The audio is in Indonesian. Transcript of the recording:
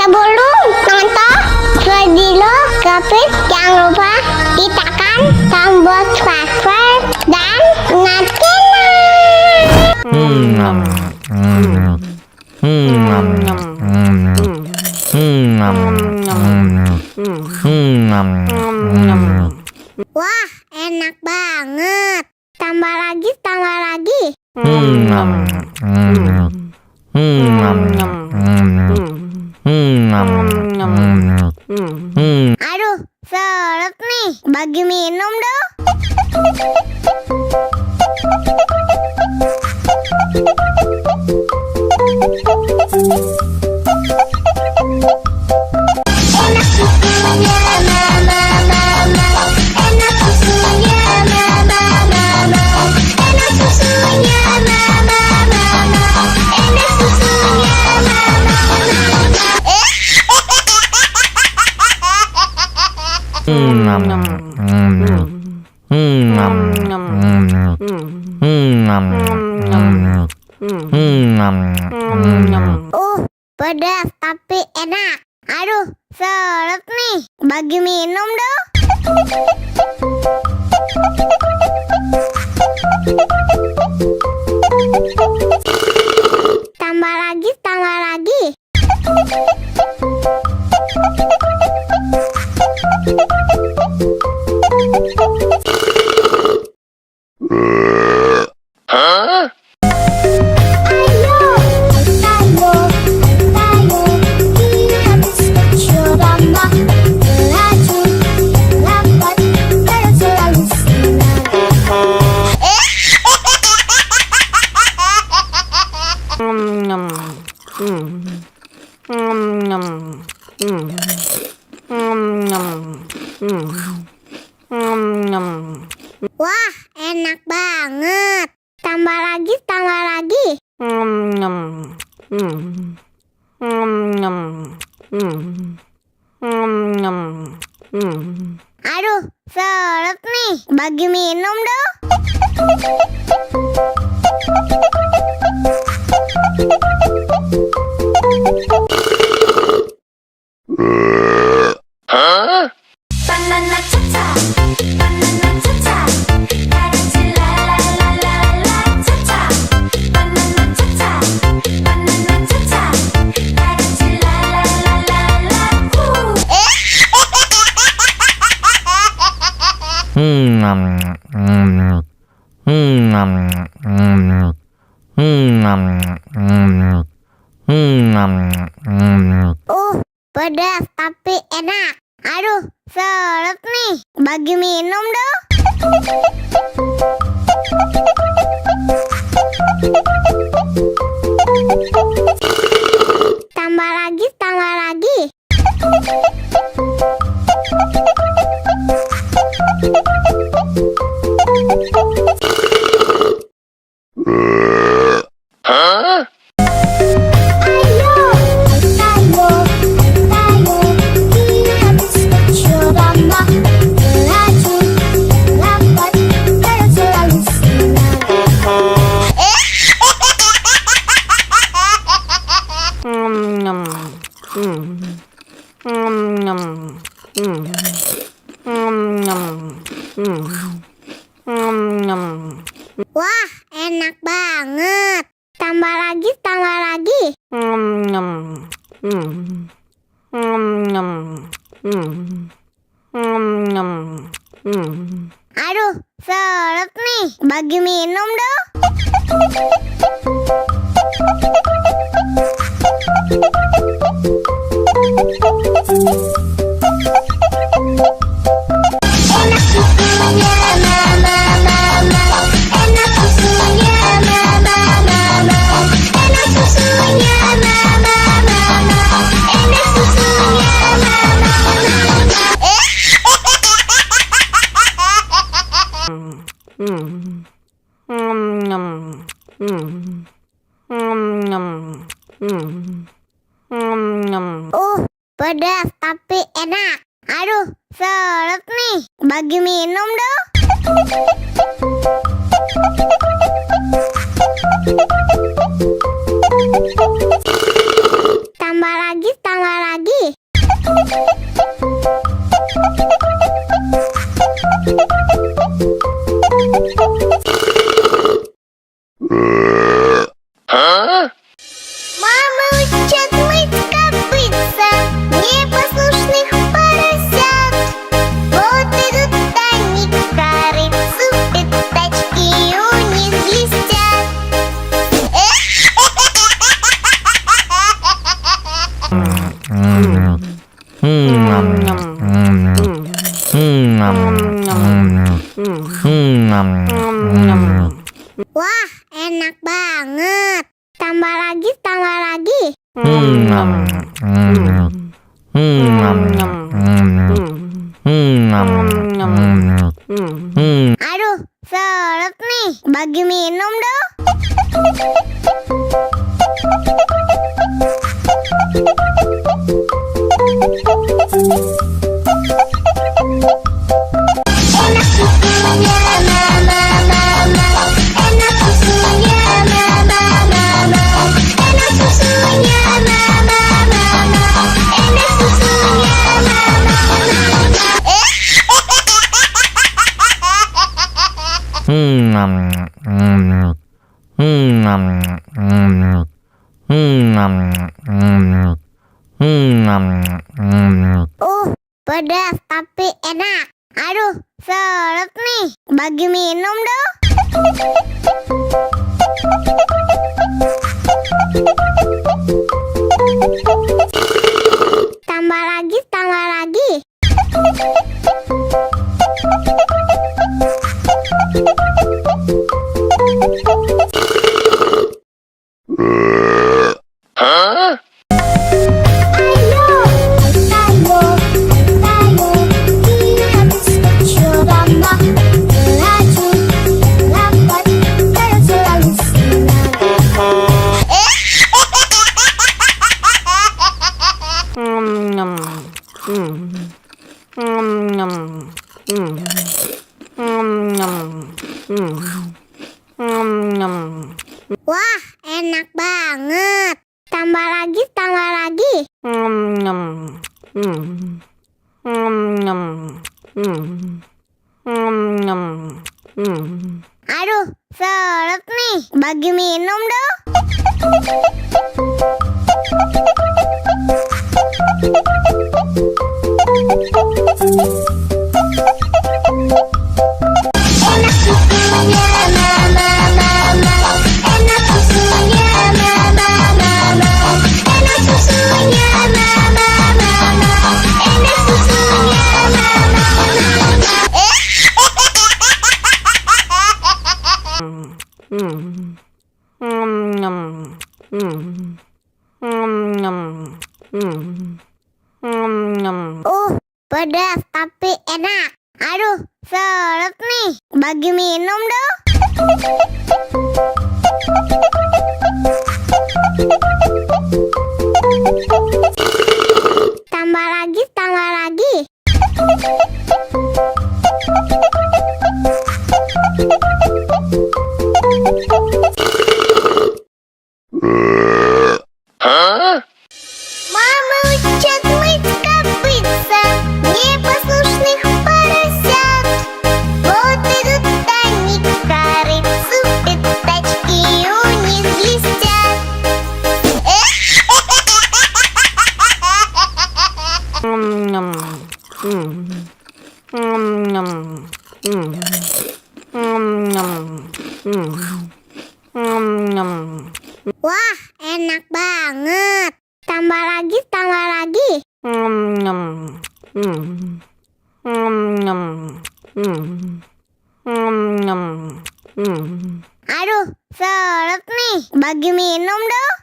Sebelum nonton video Gapit, jangan lupa tekan tombol subscribe dan nyalakan. Wah, enak banget. Tambah lagi, tambah lagi. Aduh, seret nih. Bagi minum dong. Enak susunya mama, enak susunya mama, enak susunya mama, enak susunya pedas tapi enak. Aduh, seret nih. Bagi minum dong. Tambah lagi, tambah lagi. Wah, enak banget. Tambah lagi, tambah lagi. Aduh, seret nih. Bagi minum dong. Banana cha-cha, banana cha-cha, karanci la la la la la cha-cha. Banana cha-cha, banana cha-cha, karanci la la la la la. Pedas tapi enak. Aduh, seret nih. Bagi minum dong. Tambah lagi, tambah lagi. Wah, enak banget. Tambah lagi, tambah lagi. Aduh, seret nih. Bagi minum dong. Enak susunya mama, enak susunya mama, enak susunya mama, enak susunya mama. Pedas tapi enak. Aduh, seret nih. Bagi minum dong. Tambah lagi, tambah lagi. Мама учат мыть копытца непослушных поросят. Вот идут они к корыцу, пятачки у них блестят. Wah, enak banget. Tambah lagi, tambah lagi. Aduh, seret nih. Bagi minum dong. Enak susunya mama, mama. Enak susunya mama, mama. Enak susunya mama, mama. Enak susunya mama, pedas tapi enak. Aduh, seret nih. Bagi minum dong. Tambah lagi, tambah lagi. Wah, enak banget. Tambah lagi, tambah lagi. Aduh, seret nih. Bagi minum dong. Enak susunya mama, mama. Enak susunya mama, mama. Enak susunya mama, mama. Enak susunya mama, pedas tapi enak. Aduh, seret nih. Bagi minum dong. Tambah lagi, tambah lagi. Мама учат мыть копытца непослушных поросят. Вот идут они к корыцу, пятачки у них блестят. Wah, enak banget. Tambah lagi, tambah lagi. Aduh, seret nih. Bagi minum dong.